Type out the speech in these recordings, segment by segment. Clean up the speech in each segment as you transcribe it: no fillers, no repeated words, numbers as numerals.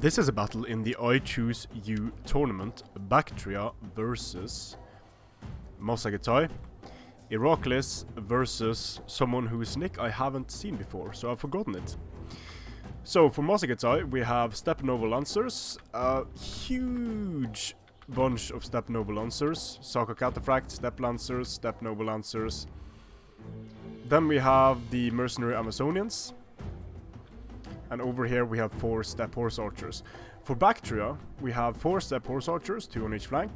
This is a battle in the I Choose You tournament, Baktria versus Massagetae, Iraklis versus someone whose nick I haven't seen before, so I've forgotten it. So for Massagetae we have Steppe Noble Lancers, a huge bunch of Steppe Noble Lancers, Saka Cataphract, Steppe Lancers, Steppe Noble Lancers. Then we have the Mercenary Amazonians. And over here we have 4 Steppe Horse Archers. For Baktria, we have 4 Steppe Horse Archers, 2 on each flank.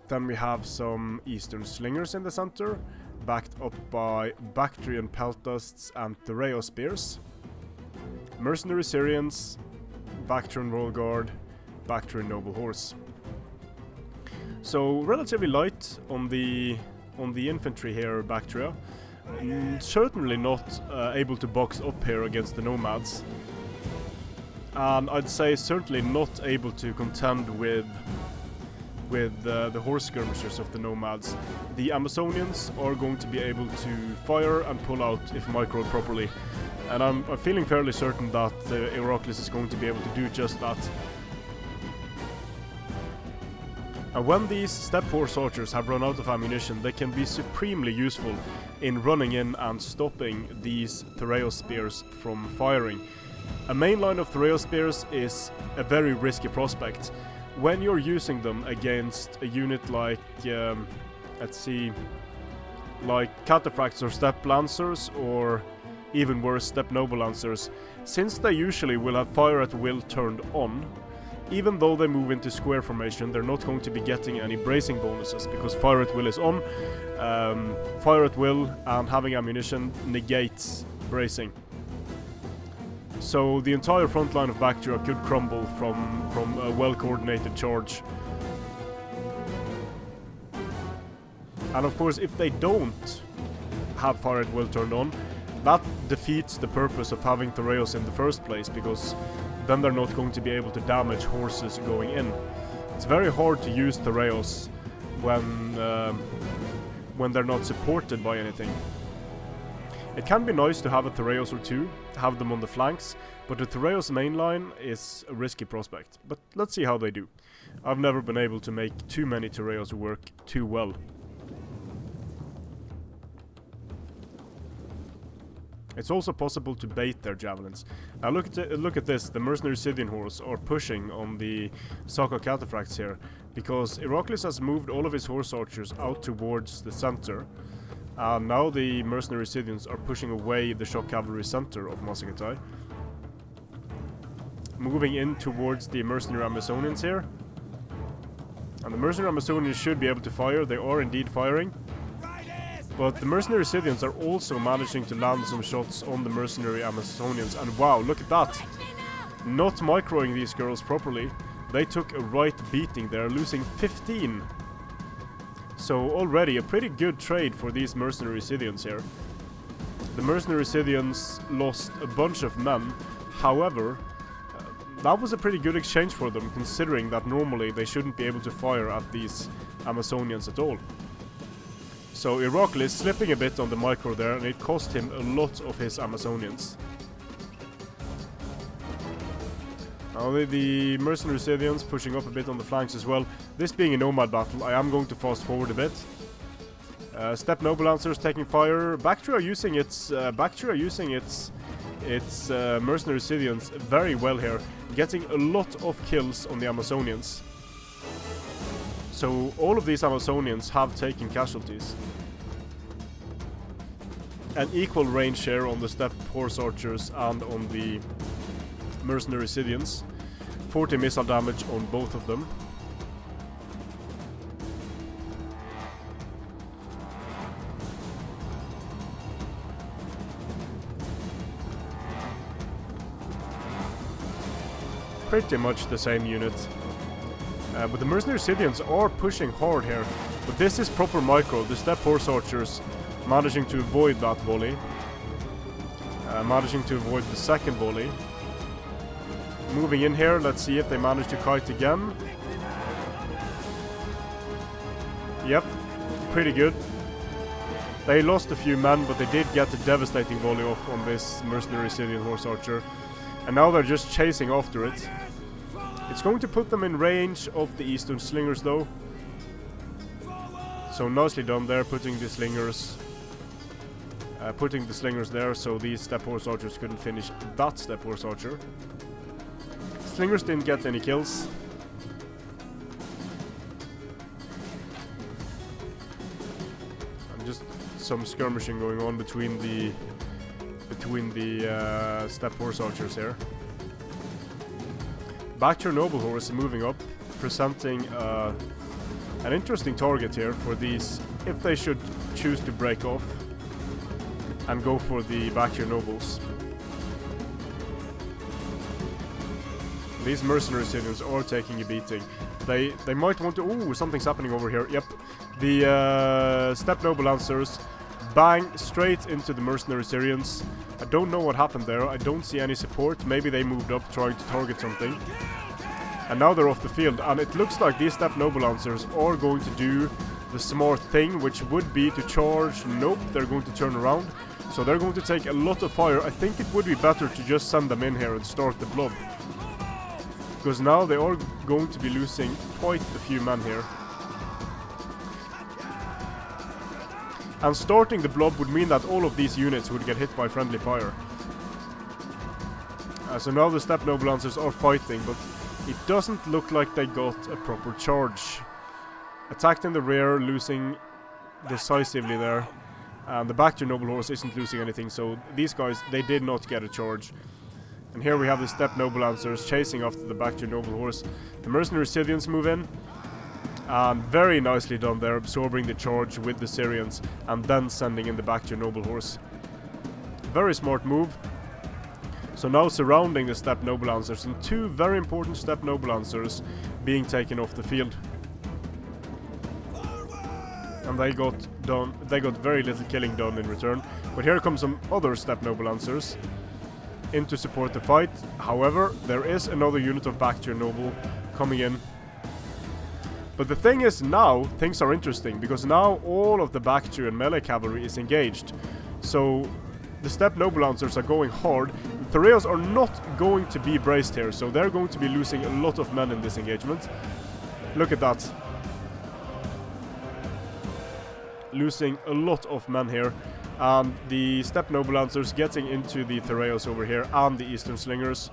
Then we have some Eastern Slingers in the center, backed up by Bactrian Peltasts and Thureo Spears. Mercenary Syrians, Bactrian Royal Guard, Bactrian Noble Horse. So relatively light on the infantry here, Baktria. Certainly not able to box up here against the nomads, and I'd say certainly not able to contend with the horse skirmishers of the nomads. The Amazonians are going to be able to fire and pull out if microed properly, and I'm feeling fairly certain that Iraklis is going to be able to do just that. And when these Steppe Horse Archers have run out of ammunition, they can be supremely useful in running in and stopping these Thureo Spears from firing. A main line of Thureo Spears is a very risky prospect. When you're using them against a unit like, let's see, like Cataphracts or Steppe Lancers, or even worse, Steppe Noble Lancers, since they usually will have fire at will turned on, even though they move into square formation, they're not going to be getting any bracing bonuses, because fire at will is on. Fire at will and having ammunition negates bracing. So the entire front line of Baktria could crumble from a well-coordinated charge. And of course, if they don't have fire at will turned on, that defeats the purpose of having Thureos in the first place, because then they're not going to be able to damage horses going in. It's very hard to use Thureos when they're not supported by anything. It can be nice to have a Thureos or 2, have them on the flanks, but the Thureos main line is a risky prospect. But let's see how they do. I've never been able to make too many Thureos work too well. It's also possible to bait their javelins. Now look at this, the Mercenary Scythian Horse are pushing on the Saka Cataphracts here, because Iraklis has moved all of his horse archers out towards the center, and now the Mercenary Scythians are pushing away the shock cavalry center of Massagetae, moving in towards the Mercenary Amazonians here. And the Mercenary Amazonians should be able to fire, they are indeed firing. But the Mercenary Scythians are also managing to land some shots on the Mercenary Amazonians. And wow, look at that! Not microing these girls properly. They took a right beating there, losing 15. So already a pretty good trade for these Mercenary Scythians here. The Mercenary Scythians lost a bunch of men. However, that was a pretty good exchange for them, considering that normally they shouldn't be able to fire at these Amazonians at all. So Iraklis slipping a bit on the micro there, and it cost him a lot of his Amazonians. Now the Mercenary Scythians pushing up a bit on the flanks as well. This being a nomad battle, I am going to fast forward a bit. Steppe Noble Lancers taking fire. Baktria using its Mercenary Scythians very well here, getting a lot of kills on the Amazonians. So all of these Amazonians have taken casualties. An equal range share on the Steppe Horse Archers and on the Mercenary Scythians. 40 missile damage on both of them. Pretty much the same unit. But the Mercenary Scythians are pushing hard here. But this is proper micro. The Steppe Horse Archers managing to avoid that volley. Managing to avoid the second volley. Moving in here, let's see if they manage to kite again. Yep, pretty good. They lost a few men, but they did get a devastating volley off on this Mercenary Scythian Horse Archer. And now they're just chasing after it. It's going to put them in range of the Eastern Slingers though. So nicely done there, putting the Slingers there so these Step Horse Archers couldn't finish that Step Horse Archer. Slingers didn't get any kills. And just some skirmishing going on between the Step Horse Archers here. Baktria Noble Horse moving up, presenting an interesting target here for these, if they should choose to break off and go for the Baktria Nobles. These mercenary civilians are taking a beating. They might want to... Ooh, something's happening over here. Yep. The Steppe Noble Lancers bang straight into the mercenary Syrians. I don't know what happened there. I don't see any support. Maybe they moved up trying to target something. And now they're off the field. And it looks like these Steppe Noble Lancers are going to do the smart thing, which would be to charge. Nope, they're going to turn around. So they're going to take a lot of fire. I think it would be better to just send them in here and start the blob. Because now they are going to be losing quite a few men here. And starting the blob would mean that all of these units would get hit by friendly fire. So now the Steppe Noble Lancers are fighting, but it doesn't look like they got a proper charge. Attacked in the rear, losing decisively there. And the Baktria Noble Horse isn't losing anything, so these guys, they did not get a charge. And here we have the Steppe Noble Lancers chasing after the Baktria Noble Horse. The mercenary Syrians move in. And very nicely done there, absorbing the charge with the Syrians and then sending in the Baktria Noble Horse. Very smart move. So now surrounding the Steppe Noble Lancers, and two very important Steppe Noble Lancers being taken off the field. And they got very little killing done in return. But here come some other Steppe Noble Lancers in to support the fight. However, there is another unit of Baktria Noble coming in. But the thing is, now things are interesting, because now all of the Bactrian melee cavalry is engaged. So the Steppe Noble Lancers are going hard. The Thoreos are not going to be braced here, so they're going to be losing a lot of men in this engagement. Look at that. Losing a lot of men here. And the Steppe Noble Lancers getting into the Thoreos over here and the Eastern Slingers.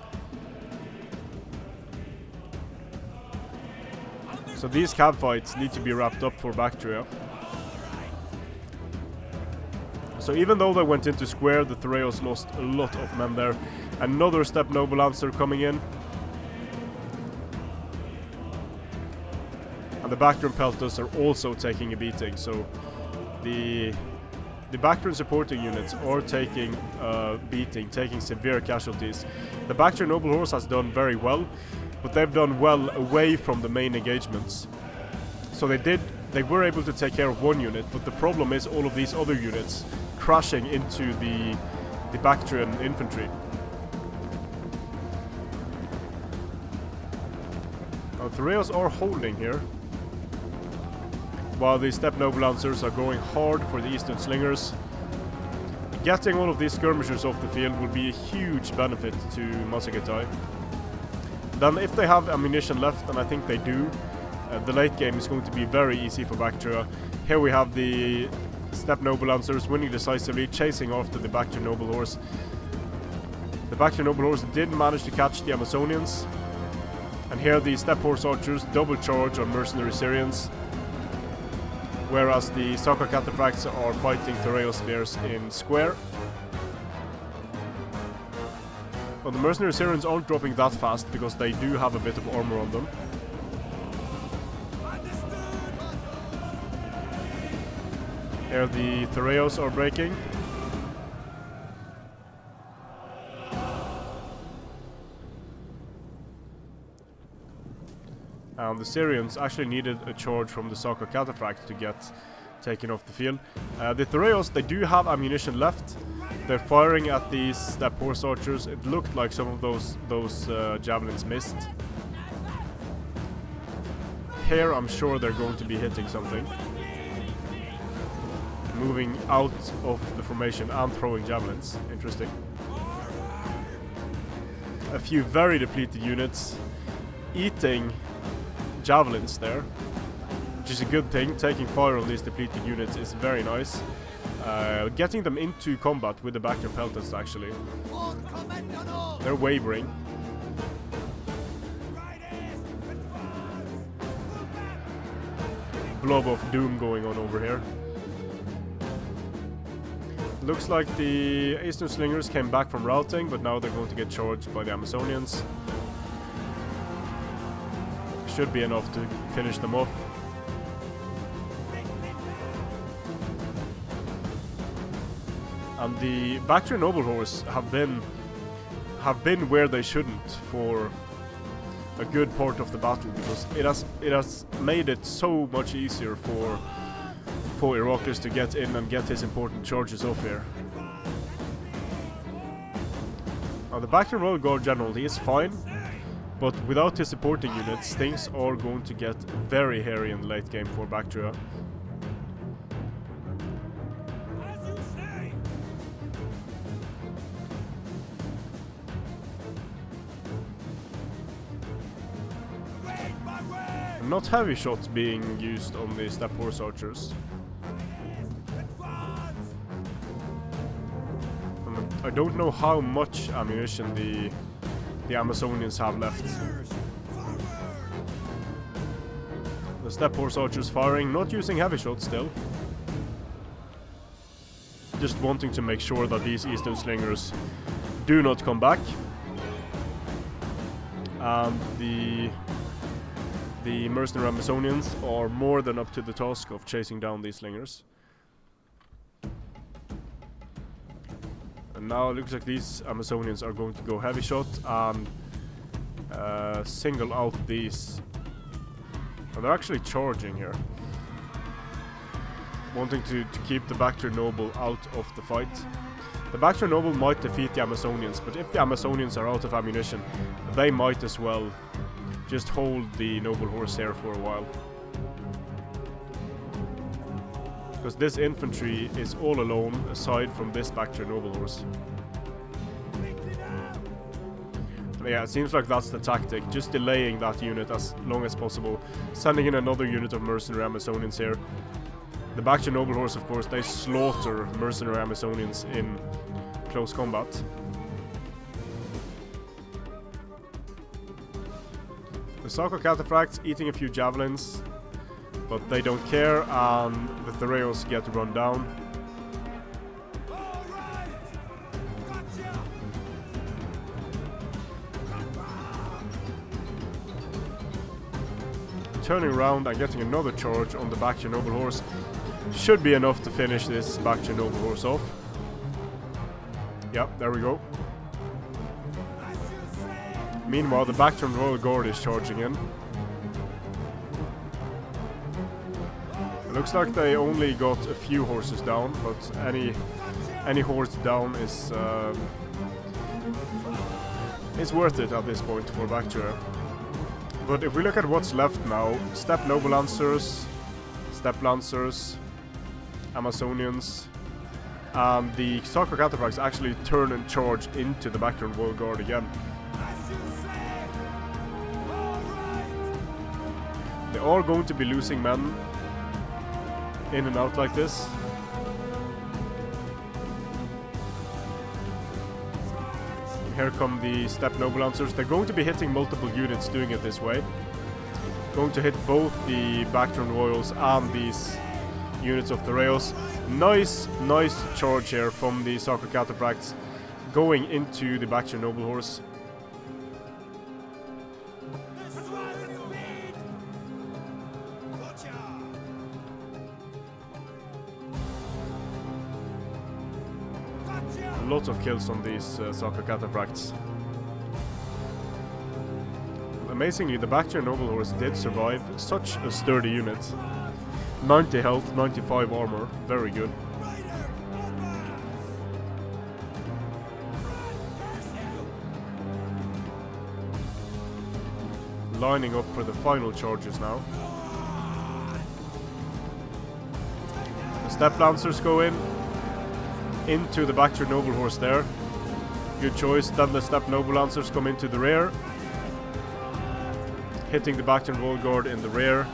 So these cab fights need to be wrapped up for Baktria. So even though they went into square, the Thoreos lost a lot of men there. Another Steppe Noble Lancer coming in. And the Bactrian Peltas are also taking a beating. So the Bactrian supporting units are taking a beating, taking severe casualties. The Baktria Noble Horse has done very well, but they've done well away from the main engagements. So they were able to take care of one unit, but the problem is all of these other units crashing into the Bactrian infantry. Now the Thoreos are holding here, while the Steppe Noble Lancers are going hard for the Eastern Slingers. Getting all of these skirmishers off the field will be a huge benefit to Massagetae. Then if they have ammunition left, and I think they do, the late game is going to be very easy for Baktria. Here we have the Steppe Noble Lancers winning decisively, chasing after the Baktria Noble Horse. The Baktria Noble Horse did manage to catch the Amazonians. And here the Steppe Horse Archers double charge on mercenary Syrians. Whereas the Saka Cataphracts are fighting Thoreo Spears in square. But the mercenary Syrians aren't dropping that fast because they do have a bit of armor on them. Here the Thoreos are breaking. And the Syrians actually needed a charge from the Saka Cataphract to get taken off the field. The Thoreos, they do have ammunition left. They're firing at these Steppe Horse Archers. It looked like some of those javelins missed. Here I'm sure they're going to be hitting something. Moving out of the formation and throwing javelins. Interesting. a few very depleted units eating javelins there, which is a good thing. Taking fire on these depleted units is very nice. Getting them into combat with the Baktria pelters, actually. They're wavering. Blob of doom going on over here. Looks like the Eastern Slingers came back from routing, but now they're going to get charged by the Amazonians. Should be enough to finish them off. And the Baktria Noble Horse have been where they shouldn't for a good part of the battle, because it has made it so much easier for Iraklis to get in and get his important charges off here. Now the Baktria Royal Guard General, he is fine, but without his supporting units, things are going to get very hairy in the late game for Baktria. Not heavy shots being used on the steppe horse archers. I don't know how much ammunition the Amazonians have left. The steppe horse archers firing, not using heavy shots still. Just wanting to make sure that these Eastern Slingers do not come back. And the mercenary Amazonians are more than up to the task of chasing down these slingers. And now it looks like these Amazonians are going to go heavy shot and single out these. And they're actually charging here, wanting to keep the Baktria Noble out of the fight. The Baktria Noble might defeat the Amazonians, but if the Amazonians are out of ammunition, they might as well just hold the Noble Horse here for a while. Because this infantry is all alone aside from this Baktria Noble Horse. But yeah, it seems like that's the tactic, just delaying that unit as long as possible, sending in another unit of mercenary Amazonians here. The Baktria Noble Horse, of course, they slaughter mercenary Amazonians in close combat. The Saka Cataphracts eating a few javelins, but they don't care, and the Thoreos get run down. Turning around and getting another charge on the Baktria Noble Horse should be enough to finish this Baktria Noble Horse off. Yep, there we go. Meanwhile, the Baktria Royal Guard is charging in. It looks like they only got a few horses down, but any horse down is worth it at this point for Baktria. But if we look at what's left now, Steppe Noble Lancers, Steppe Lancers, Amazonians, and the Saka Cataphracts actually turn and charge into the Baktria Royal Guard again. They are going to be losing men in and out like this. Here come the Steppe Noble Lancers. They're going to be hitting multiple units doing it this way. Going to hit both the Baktria Royals and these units of Thoreos. Nice charge here from the Saka Cataphracts going into the Baktria Noble Horse. Lots of kills on these Saka Cataphracts. Amazingly, the Baktria Noble Horse did survive. Such a sturdy unit. 90 health, 95 armor. Very good. Lining up for the final charges now. The Steppe Lancers go in. Into the Baktria Noble Horse there. Good choice. Then the Steppe Noble Lancers come into the rear, hitting the Baktria Royal Guard in the rear.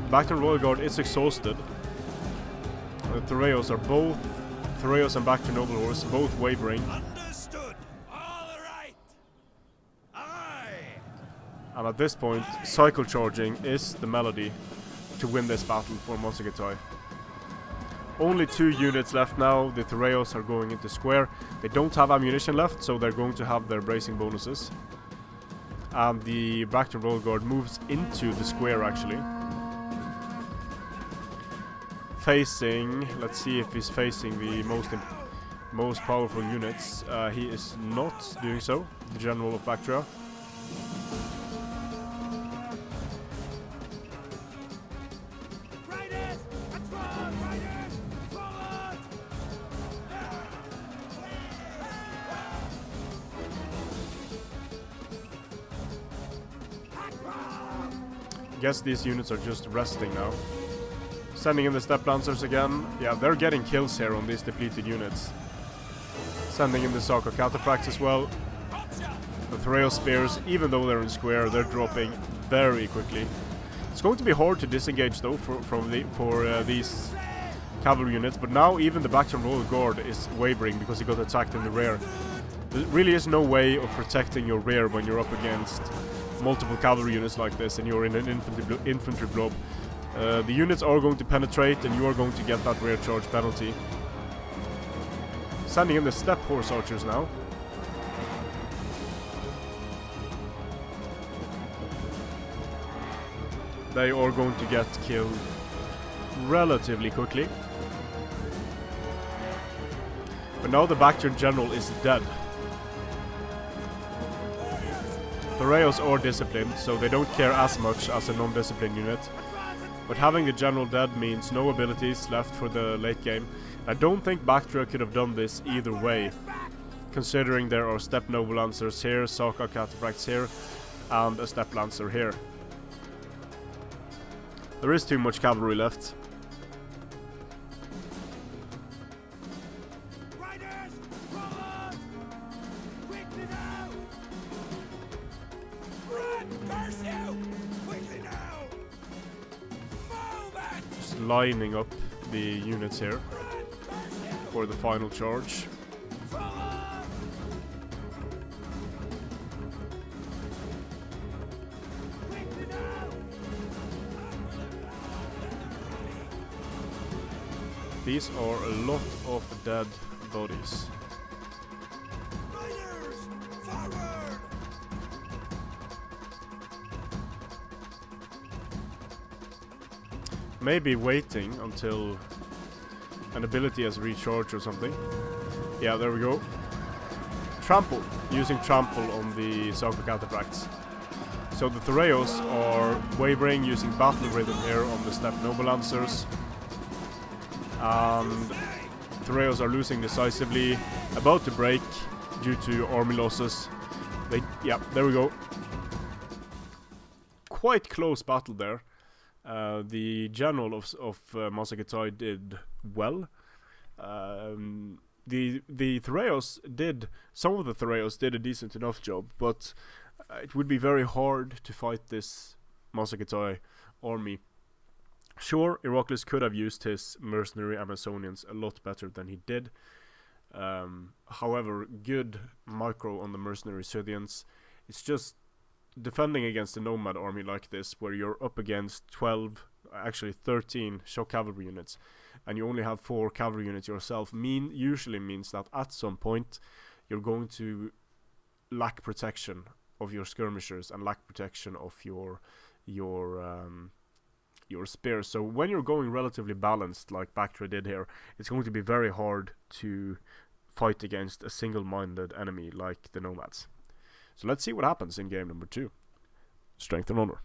The Baktria Royal Guard is exhausted. The Thoreos are both, Thoreos and Baktria Noble Horse, both wavering. Understood. All right. Aye. And at this point, cycle charging is the melody to win this battle for Massagetae. Only 2 units left now. The Thoreos are going into square. They don't have ammunition left, so they're going to have their bracing bonuses. And the Baktria Royal Guard moves into the square, actually. Facing, let's see if he's facing the most powerful units. He is not doing so, the General of Baktria. Guess these units are just resting now. Sending in the Steppe Lancers again. Yeah, they're getting kills here on these depleted units. Sending in the Saka Cataphracts as well. The Thoreo Spears, even though they're in square, they're dropping very quickly. It's going to be hard to disengage though for these cavalry units, but now even the Baktria Royal Guard is wavering because he got attacked in the rear. There really is no way of protecting your rear when you're up against multiple cavalry units like this and you're in an infantry blob. The units are going to penetrate and you are going to get that rear charge penalty. Sending in the Steppe Horse Archers now. They are going to get killed relatively quickly. But now the Baktria General is dead. The Thoreos are disciplined, so they don't care as much as a non-disciplined unit. But having the General dead means no abilities left for the late game. I don't think Baktria could have done this either way, considering there are Steppe Noble Lancers here, Saka Cataphracts here, and a Steppe Lancer here. There is too much cavalry left. Just lining up the units here for the final charge. These are a lot of dead bodies. Maybe waiting until an ability has recharged or something. Yeah, there we go. Trample. Using trample on the Saka Cataphracts. So the Thoreos are wavering, using battle rhythm here on the Steppe Noble Lancers. And Thoreos are losing decisively, about to break due to army losses. Yeah, there we go. Quite close battle there. The general of Massagetae did well. The Thoreos did, some of the Thoreos did a decent enough job, but it would be very hard to fight this Massagetae army. Sure, Iraklis could have used his mercenary Amazonians a lot better than he did. However, good micro on the mercenary Scythians. It's just defending against a nomad army like this, where you're up against 12, actually 13 shock cavalry units, and you only have 4 cavalry units yourself, usually means that at some point you're going to lack protection of your skirmishers and lack protection of your spears. So when you're going relatively balanced like Baktria did here, it's going to be very hard to fight against a single-minded enemy like the nomads. So let's see what happens in game number 2. Strength and Honor.